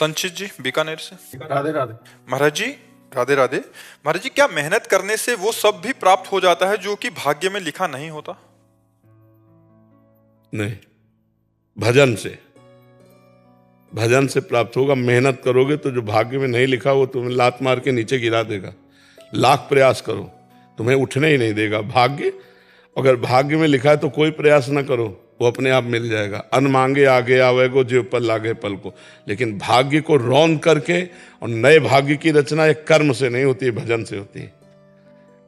संचित जी बीकानेर से। राधे राधे महाराज जी, राधे राधे। महाराज जी, क्या मेहनत करने से वो सब भी प्राप्त हो जाता है जो कि भाग्य में लिखा नहीं होता? नहीं, भजन से प्राप्त होगा। मेहनत करोगे तो जो भाग्य में नहीं लिखा वो तुम्हें लात मार के नीचे गिरा देगा। लाख प्रयास करो, तुम्हें उठने ही नहीं देगा। भाग्य, अगर भाग्य में लिखा है तो कोई प्रयास ना करो, वो अपने आप मिल जाएगा। अन मांगे आगे आवेगो, जो पल लागे पल को। लेकिन भाग्य को रौंद करके और नए भाग्य की रचना एक कर्म से नहीं होती है, भजन से होती है।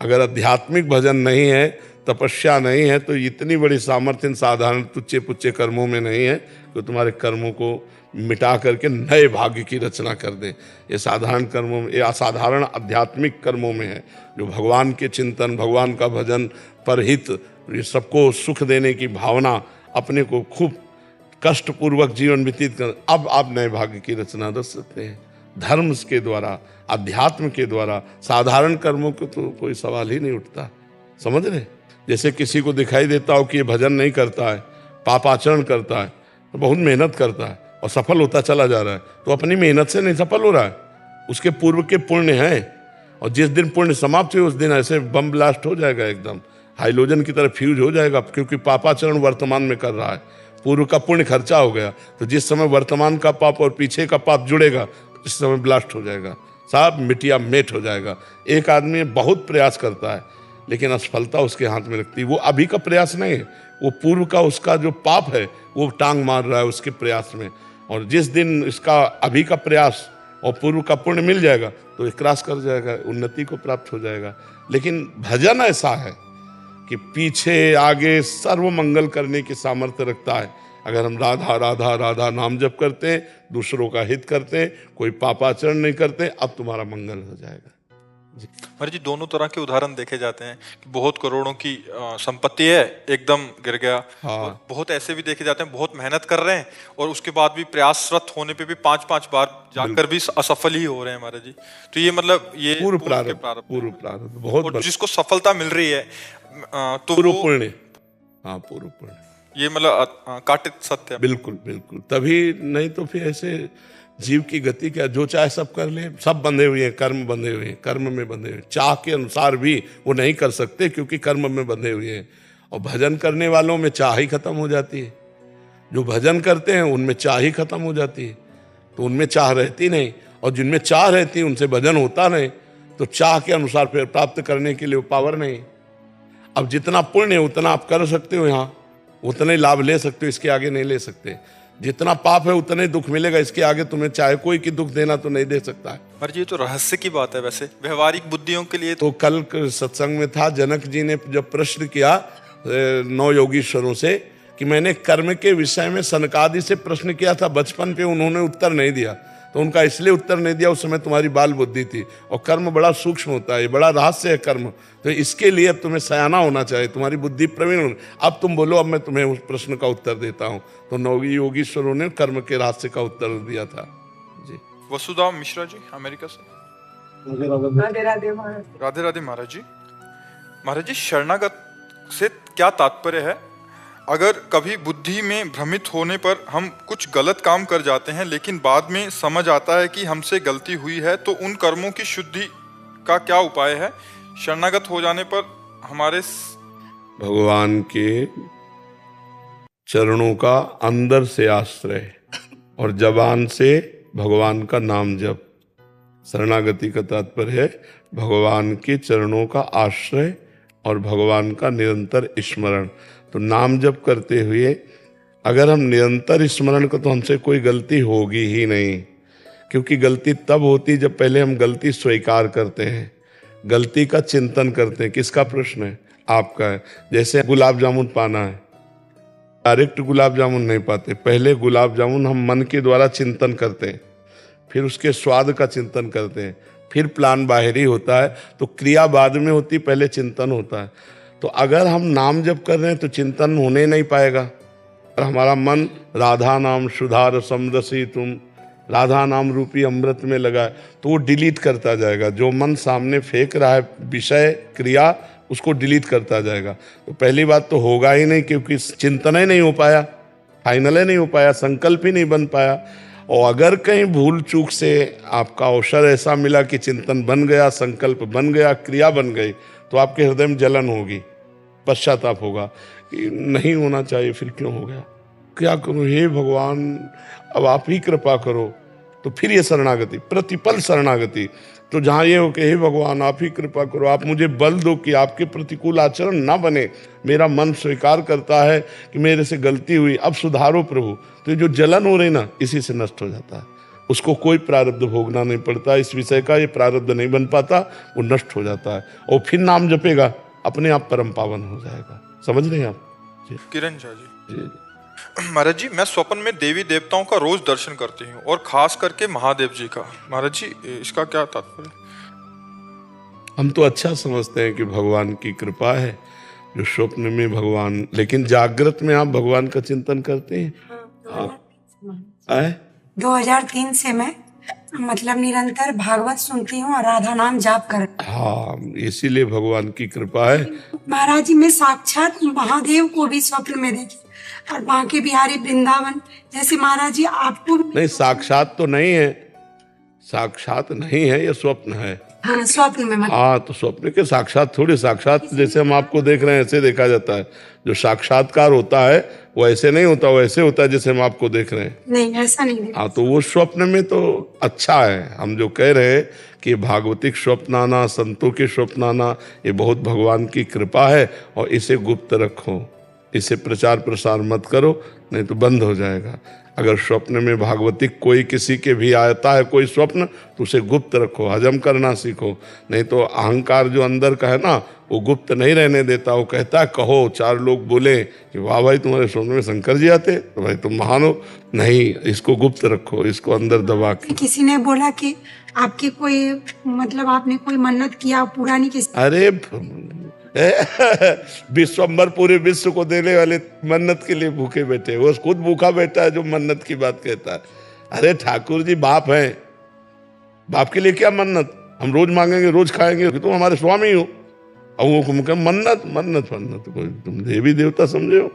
अगर आध्यात्मिक भजन नहीं है, तपस्या नहीं है, तो इतनी बड़ी सामर्थ्य इन साधारण तुच्चे पुच्चे कर्मों में नहीं है कि तुम्हारे कर्मों को मिटा करके नए भाग्य की रचना कर दे। ये साधारण कर्मों में, ये असाधारण आध्यात्मिक कर्मों में है, जो भगवान के चिंतन, भगवान का भजन, परहित, ये सबको सुख देने की भावना, अपने को खूब कष्टपूर्वक जीवन व्यतीत कर, अब आप नए भाग्य की रचना कर सकते हैं धर्म के द्वारा, अध्यात्म के द्वारा। साधारण कर्मों को तो कोई सवाल ही नहीं उठता। समझ रहे? जैसे किसी को दिखाई देता हो कि ये भजन नहीं करता है, पापाचरण करता है, तो बहुत मेहनत करता है और सफल होता चला जा रहा है, तो अपनी मेहनत से नहीं सफल हो रहा है, उसके पूर्व के पुण्य हैं। और जिस दिन पुण्य समाप्त हुए उस दिन ऐसे बम ब्लास्ट हो जाएगा, एकदम हाइलोजन की तरह फ्यूज हो जाएगा, क्योंकि पापाचरण वर्तमान में कर रहा है, पूर्व का पुण्य खर्चा हो गया। तो जिस समय वर्तमान का पाप और पीछे का पाप जुड़ेगा, इस समय ब्लास्ट हो जाएगा, सब मिटिया मेट हो जाएगा। एक आदमी बहुत प्रयास करता है लेकिन असफलता उसके हाथ में लगती है। वो अभी का प्रयास नहीं है, वो पूर्व का उसका जो पाप है वो टांग मार रहा है उसके प्रयास में। और जिस दिन इसका अभी का प्रयास और पूर्व का पुण्य मिल जाएगा तो एक क्रॉस कर जाएगा, उन्नति को प्राप्त हो जाएगा। लेकिन भजन ऐसा है कि पीछे आगे सर्व मंगल करने की सामर्थ्य रखता है। अगर हम राधा राधा राधा नाम जप करते हैं, दूसरों का हित करते हैं, कोई पापाचरण नहीं करते, अब तुम्हारा मंगल हो जाएगा। महाराज जी, दोनों तरह के उदाहरण देखे जाते हैं कि बहुत करोड़ों की संपत्ति है, एकदम गिर गया। हाँ। और बहुत ऐसे भी देखे जाते हैं, बहुत मेहनत कर रहे हैं और उसके बाद भी प्रयासरत होने पे भी 5-5 बार जाकर भी असफल ही हो रहे हैं। महाराज जी, तो ये मतलब ये पूर्व प्रारब्ध बहुत, और जिसको सफलता मिल रही है तो पूर्व पुण्य, हाँ पूर्व पुण्य, ये मतलब काटित सत्य। बिल्कुल बिल्कुल। तभी नहीं तो फिर ऐसे जीव की गति क्या, जो चाहे सब कर ले। सब बंधे हुए हैं, कर्म बंधे हुए हैं, कर्म में बंधे हुए हैं। चाह के अनुसार भी वो नहीं कर सकते क्योंकि कर्म में बंधे हुए हैं। और भजन करने वालों में चाह ही खत्म हो जाती है। जो भजन करते हैं उनमें चाह ही खत्म हो जाती है, तो उनमें चाह रहती नहीं। और जिनमें चाह रहती है उनसे भजन होता नहीं, तो चाह के अनुसार फिर प्राप्त करने के लिए वो पावर नहीं। अब जितना पुण्य है उतना आप कर सकते हो, यहाँ उतने लाभ ले सकते हो, इसके आगे नहीं ले सकते। जितना पाप है उतने दुख मिलेगा, इसके आगे तुम्हें चाहे कोई की दुख देना तो नहीं दे सकता है। पर ये तो रहस्य की बात है, वैसे व्यवहारिक बुद्धियों के लिए तो कल सत्संग में था, जनक जी ने जब प्रश्न किया 9 योगीश्वरों से कि मैंने कर्म के विषय में सनकादि से प्रश्न किया था बचपन पे, उन्होंने उत्तर नहीं दिया। तो उनका इसलिए उत्तर नहीं दिया, उस समय तुम्हारी बाल बुद्धि थी। और कर्म बड़ा सूक्ष्म होता है, बड़ा रहस्य है कर्म, तो इसके लिए अब तुम्हें सयाना होना चाहिए, तुम्हारी बुद्धि प्रवीण होनी। अब तुम बोलो, अब मैं तुम्हें उस प्रश्न का उत्तर देता हूँ। तो 9 योगीश्वरों ने कर्म के रहस्य का उत्तर दिया था जी। वसुधा मिश्रा जी अमेरिका से। राधे राधे महाराज जी। महाराज जी, शरणागत से क्या तात्पर्य है? अगर कभी बुद्धि में भ्रमित होने पर हम कुछ गलत काम कर जाते हैं लेकिन बाद में समझ आता है कि हमसे गलती हुई है, तो उन कर्मों की शुद्धि का क्या उपाय है? शरणागत हो जाने पर हमारे भगवान के चरणों का अंदर से आश्रय और जबान से भगवान का नाम जप। शरणागति का तात्पर्य है भगवान के चरणों का आश्रय और भगवान का निरंतर स्मरण। तो नाम जप करते हुए अगर हम निरंतर स्मरण को, तो हमसे कोई गलती होगी ही नहीं, क्योंकि गलती तब होती जब पहले हम गलती स्वीकार करते हैं, गलती का चिंतन करते हैं। किसका प्रश्न है? आपका है। जैसे गुलाब जामुन पाना है, डायरेक्ट गुलाब जामुन नहीं पाते, पहले गुलाब जामुन हम मन के द्वारा चिंतन करते हैं, फिर उसके स्वाद का चिंतन करते हैं, फिर प्लान बाहरी होता है, तो क्रिया बाद में होती, पहले चिंतन होता है। तो अगर हम नाम जप कर रहे हैं तो चिंतन होने नहीं पाएगा। और हमारा मन राधा नाम सुधा रसम रसी तुम, राधा नाम रूपी अमृत में लगा है, तो वो डिलीट करता जाएगा। जो मन सामने फेंक रहा है विषय क्रिया, उसको डिलीट करता जाएगा। तो पहली बात तो होगा ही नहीं, क्योंकि चिंतन ही नहीं हो पाया, फाइनल ही नहीं हो पाया, संकल्प ही नहीं बन पाया। और अगर कहीं भूल चूक से आपका अवसर ऐसा मिला कि चिंतन बन गया, संकल्प बन गया, क्रिया बन गई, तो आपके हृदय में जलन होगी, पश्चाताप होगा कि नहीं होना चाहिए, फिर क्यों हो गया, क्या करूं, हे भगवान अब आप ही कृपा करो। तो फिर ये शरणागति, प्रतिपल शरणागति। तो जहाँ ये हो कि हे भगवान आप ही कृपा करो, आप मुझे बल दो कि आपके प्रतिकूल आचरण ना बने, मेरा मन स्वीकार करता है कि मेरे से गलती हुई, अब सुधारो प्रभु। तो ये जो जलन हो रही ना, इसी से नष्ट हो जाता है। उसको कोई प्रारब्ध भोगना नहीं पड़ता, इस विषय का ये प्रारब्ध नहीं बन पाता, वो नष्ट हो जाता है और फिर नाम जपेगा, अपने आप परम पावन हो जाएगा। समझ रहे हैं आप जी? किरण झा जी, जी महाराज जी, मैं स्वप्न में देवी देवताओं का रोज दर्शन करती हूँ और खास करके महादेव जी का। महाराज जी, इसका क्या तात्पर्य? हम तो अच्छा समझते हैं कि भगवान की कृपा है जो स्वप्न में भगवान, लेकिन जागृत में आप भगवान का चिंतन करते हैं? हाँ। 2003 से मैं मतलब निरंतर भागवत सुनती हूँ और राधा नाम जाप कर। हाँ, इसीलिए भगवान की कृपा है। महाराज जी, मैं साक्षात महादेव को भी स्वप्न में देखी और बांके बिहारी वृंदावन, जैसे महाराज जी आपको नहीं, साक्षात तो नहीं है, साक्षात नहीं है, ये स्वप्न है। हाँ, स्वप्न में हाँ, तो स्वप्न के साक्षात थोड़ी, साक्षात जैसे हम आपको देख रहे हैं ऐसे देखा जाता है। जो साक्षात्कार होता है वो ऐसे नहीं होता, वो ऐसे होता है जैसे हम आपको देख रहे हैं। नहीं, ऐसा नहीं। हाँ, तो वो स्वप्न में तो अच्छा है। हम जो कह रहे हैं कि भागवतिक स्वप्न आना, संतों के स्वप्न आना, ये बहुत भगवान की कृपा है और इसे गुप्त रखो, इसे प्रचार प्रसार मत करो, नहीं तो बंद हो जाएगा। अगर स्वप्न में भागवतिक कोई किसी के भी आता है कोई स्वप्न, तो उसे गुप्त रखो, हजम करना सीखो, नहीं तो अहंकार जो अंदर का है ना, वो गुप्त नहीं रहने देता। वो कहता है कहो, चार लोग बोले कि वाह भाई तुम्हारे स्वप्न में शंकर जी आते, तो भाई तुम महान हो। नहीं, इसको गुप्त रखो, इसको अंदर दबा के। किसी ने बोला कि आपके कोई मतलब आपने कोई मन्नत किया पूरा नहीं की। अरे विश्वम्बर पूरे विश्व को देने वाले मन्नत के लिए भूखे बैठे, वो खुद भूखा बैठा है जो मन्नत की बात कहता है। अरे ठाकुर जी बाप हैं, बाप के लिए क्या मन्नत, हम रोज मांगेंगे रोज खाएंगे, तुम हमारे स्वामी हो। और वो मन्नत मन्नत मन्नत, कोई तुम देवी देवता समझे हो?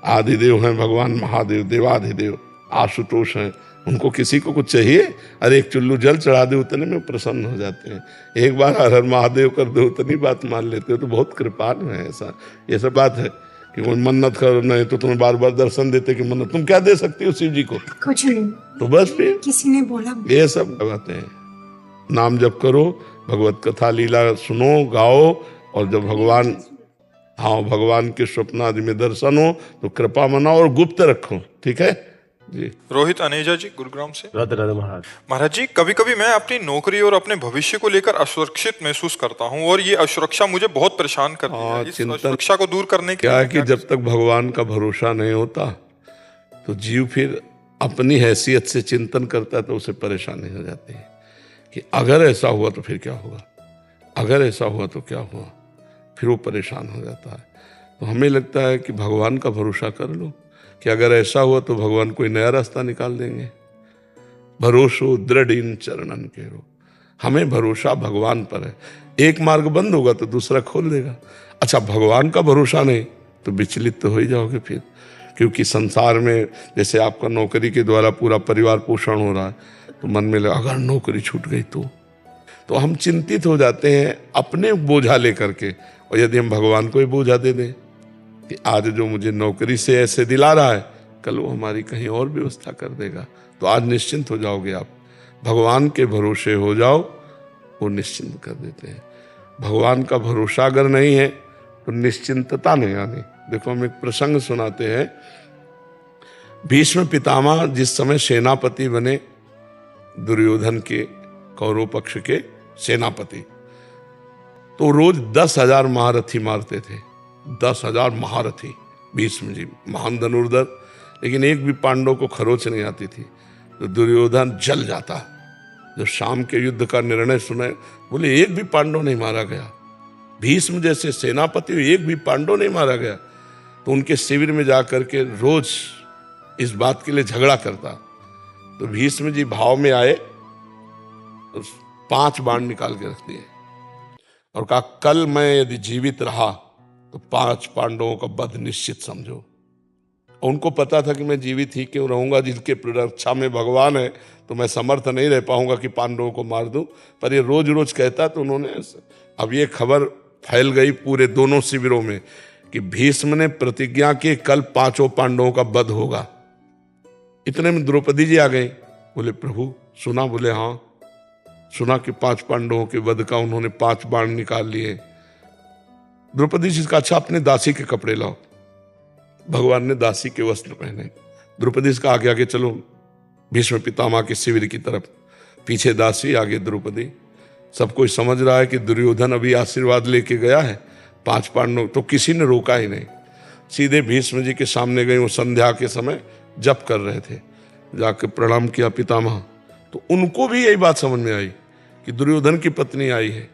आदिदेव हैं भगवान महादेव, देवाधिदेव आशुतोष हैं, उनको किसी को कुछ चाहिए, अरे एक चुल्लू जल चढ़ा दे उतने में प्रसन्न हो जाते हैं। एक बार हर हर महादेव कर दो उतनी बात मान लेते हो, तो बहुत कृपाल है। ऐसा ये सब बात है कि कोई मन्नत करो, नहीं तो तुम्हें बार बार दर्शन देते कि मन्नत, तुम क्या दे सकती हो शिव जी को? कुछ नहीं। तो बस फिर किसी ने बोला, ये सब बातें हैं। नाम जप करो, भगवत कथा लीला सुनो, गाओ, और जब भगवान, हाँ, भगवान के स्वप्न आदि में दर्शन हो तो कृपा मनाओ और गुप्त रखो, ठीक है जी। रोहित अनेजा जी, गुरुग्राम से। राधे राधे महाराज। महाराज जी, कभी कभी मैं अपनी नौकरी और अपने भविष्य को लेकर असुरक्षित महसूस करता हूँ और ये असुरक्षा मुझे बहुत परेशान करती है। इस असुरक्षा को दूर करने के क्या है कि जब तक भगवान का भरोसा नहीं होता तो जीव फिर अपनी हैसियत से चिंतन करता है, तो उसे परेशानी हो जाती है कि अगर ऐसा हुआ तो फिर क्या होगा, अगर ऐसा हुआ तो क्या हुआ, फिर वो परेशान हो जाता है। तो हमें लगता है कि भगवान का भरोसा कर लो कि अगर ऐसा हुआ तो भगवान कोई नया रास्ता निकाल देंगे। भरोसो दृढ़ इन चरणन के हो, हमें भरोसा भगवान पर है। एक मार्ग बंद होगा तो दूसरा खोल देगा। अच्छा, भगवान का भरोसा नहीं तो विचलित तो हो ही जाओगे फिर, क्योंकि संसार में जैसे आपका नौकरी के द्वारा पूरा परिवार पोषण हो रहा है, तो मन में लगा अगर नौकरी छूट गई तो हम चिंतित हो जाते हैं अपने बोझा लेकर के। और यदि हम भगवान को ही बोझा दे दें कि आज जो मुझे नौकरी से ऐसे दिला रहा है, कल वो हमारी कहीं और व्यवस्था कर देगा, तो आज निश्चिंत हो जाओगे आप। भगवान के भरोसे हो जाओ, वो निश्चिंत कर देते हैं। भगवान का भरोसा अगर नहीं है तो निश्चिंतता नहीं आनी। देखो, हम एक प्रसंग सुनाते हैं। भीष्म पितामह जिस समय सेनापति बने, दुर्योधन के कौरव पक्ष के सेनापति, तो रोज 10,000 महारथी मारते थे। 10,000 महारथी, भीष्म जी महान धनुर्धर, लेकिन एक भी पांडव को खरोच नहीं आती थी। तो दुर्योधन जल जाता। जब शाम के युद्ध का निर्णय सुने, बोले एक भी पांडव नहीं मारा गया, भीष्म जैसे सेनापति एक भी पांडव नहीं मारा गया। तो उनके शिविर में जाकर के रोज इस बात के लिए झगड़ा करता। तो भीष्म जी भाव में आए, तो 5 बाण निकाल के रख दिए और कहा, कल मैं यदि जीवित रहा तो 5 पांडवों का वध निश्चित समझो। उनको पता था कि मैं जीवित ही क्यों रहूंगा, जिनके रक्षा में भगवान है तो मैं समर्थ नहीं रह पाऊंगा कि पांडवों को मार दूं। पर ये रोज रोज कहता तो उन्होंने, अब ये खबर फैल गई पूरे दोनों शिविरों में कि भीष्म ने प्रतिज्ञा की कल 5 पांडवों का वध होगा। इतने में द्रौपदी जी आ गई। बोले प्रभु सुना? बोले हाँ सुना कि 5 पांडवों के वध का उन्होंने 5 बाण निकाल लिए। द्रौपदी जी का अच्छा अपने दासी के कपड़े लाओ। भगवान ने दासी के वस्त्र पहने। द्रौपदी का आगे आगे चलो भीष्म पितामह के शिविर की तरफ, पीछे दासी आगे द्रौपदी। सब कोई समझ रहा है कि दुर्योधन अभी आशीर्वाद लेके गया है, 5 पांडव, तो किसी ने रोका ही नहीं। सीधे भीष्म जी के सामने गए। वो संध्या के समय जप कर रहे थे, जाके प्रणाम किया पितामह। तो उनको भी यही बात समझ में आई कि दुर्योधन की पत्नी आई है।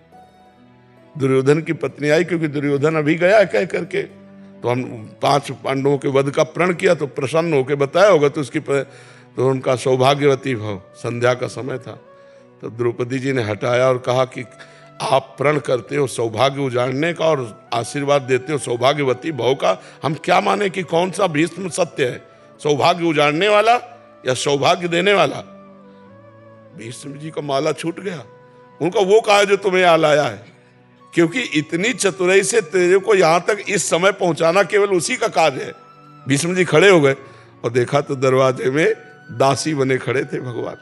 दुर्योधन की पत्नी आई क्योंकि दुर्योधन अभी गया है कह करके। तो हम 5 पांडवों के वध का प्रण किया तो प्रसन्न होकर बताया होगा, तो उनका सौभाग्यवती भव। संध्या का समय था तो द्रौपदी जी ने हटाया और कहा कि आप प्रण करते हो सौभाग्य उजाड़ने का और आशीर्वाद देते हो सौभाग्यवती भव का, हम क्या माने कि कौन सा भीष्म सत्य है, सौभाग्य उजाड़ने वाला या सौभाग्य देने वाला? भीष्म जी का माला छूट गया। उनका वो कहा जो तुम्हें यहाँ लाया है, क्योंकि इतनी चतुराई से तेरे को यहां तक इस समय पहुंचाना केवल उसी का कार्य है। भीष्म जी खड़े हो गए और देखा तो दरवाजे में दासी बने खड़े थे भगवान।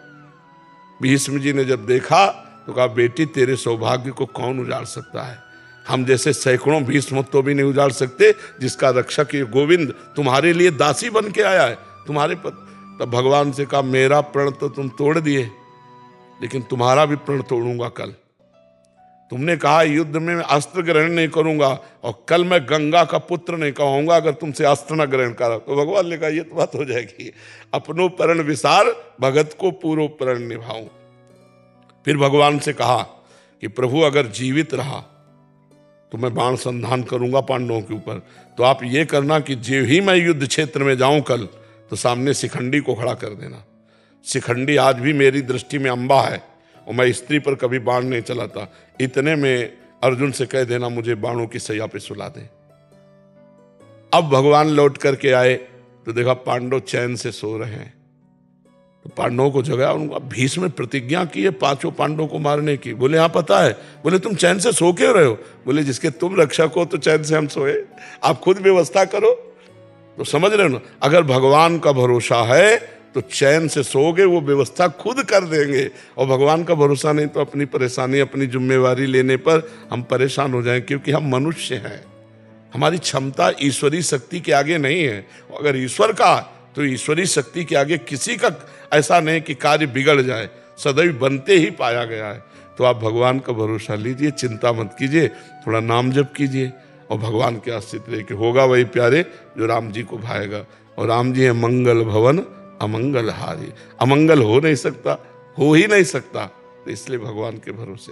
भीष्म जी ने जब देखा तो कहा बेटी तेरे सौभाग्य को कौन उजाड़ सकता है? हम जैसे सैकड़ों भीष्म तो भी नहीं उजाड़ सकते, जिसका रक्षक ये गोविंद तुम्हारे लिए दासी बन के आया है तुम्हारे पद। तब भगवान से कहा मेरा प्रण तो तुम तोड़ दिए, लेकिन तुम्हारा भी प्रण तोड़ूंगा कल। तुमने कहा युद्ध में मैं अस्त्र ग्रहण नहीं करूंगा और कल मैं गंगा का पुत्र नहीं कहूंगा अगर तुमसे अस्त्र न ग्रहण करा। तो भगवान ने कहा ये तो बात हो जाएगी, अपनो प्रण विसार भगत को पूरो प्रण निभाऊं। फिर भगवान से कहा कि प्रभु अगर जीवित रहा तो मैं बाण संधान करूंगा पांडवों के ऊपर। तो आप ये करना कि जो ही मैं युद्ध क्षेत्र में जाऊं कल, तो सामने शिखंडी को खड़ा कर देना। शिखंडी आज भी मेरी दृष्टि में अंबा है और मैं स्त्री पर कभी बाण नहीं चलाता। इतने में अर्जुन से कह देना मुझे बाणों की सैया पे सुला दे। अब भगवान लौट करके आए तो देखा पांडव चैन से सो रहे हैं। तो पांडवों को जगाया, उनको भीष्म प्रतिज्ञा की है 5 पांडवों को मारने की। बोले हाँ पता है। बोले तुम चैन से सो क्यों रहे हो? बोले जिसके तुम रक्षक हो तो चैन से हम सोए, आप खुद व्यवस्था करो। तो समझ रहे हो ना, अगर भगवान का भरोसा है तो चैन से सोओगे, वो व्यवस्था खुद कर देंगे। और भगवान का भरोसा नहीं तो अपनी परेशानी अपनी जिम्मेवारी लेने पर हम परेशान हो जाएं, क्योंकि हम मनुष्य हैं। हमारी क्षमता ईश्वरीय शक्ति के आगे नहीं है। अगर ईश्वर का तो ईश्वरीय शक्ति के आगे किसी का ऐसा नहीं कि कार्य बिगड़ जाए, सदैव बनते ही पाया गया है। तो आप भगवान का भरोसा लीजिए, चिंता मत कीजिए, थोड़ा नाम जप कीजिए और भगवान के आश्रित रह के होगा वही प्यारे जो राम जी को भाएगा। और राम जी है मंगल भवन अमंगल हारी। अमंगल हो नहीं सकता, हो ही नहीं सकता, तो इसलिए भगवान के भरोसे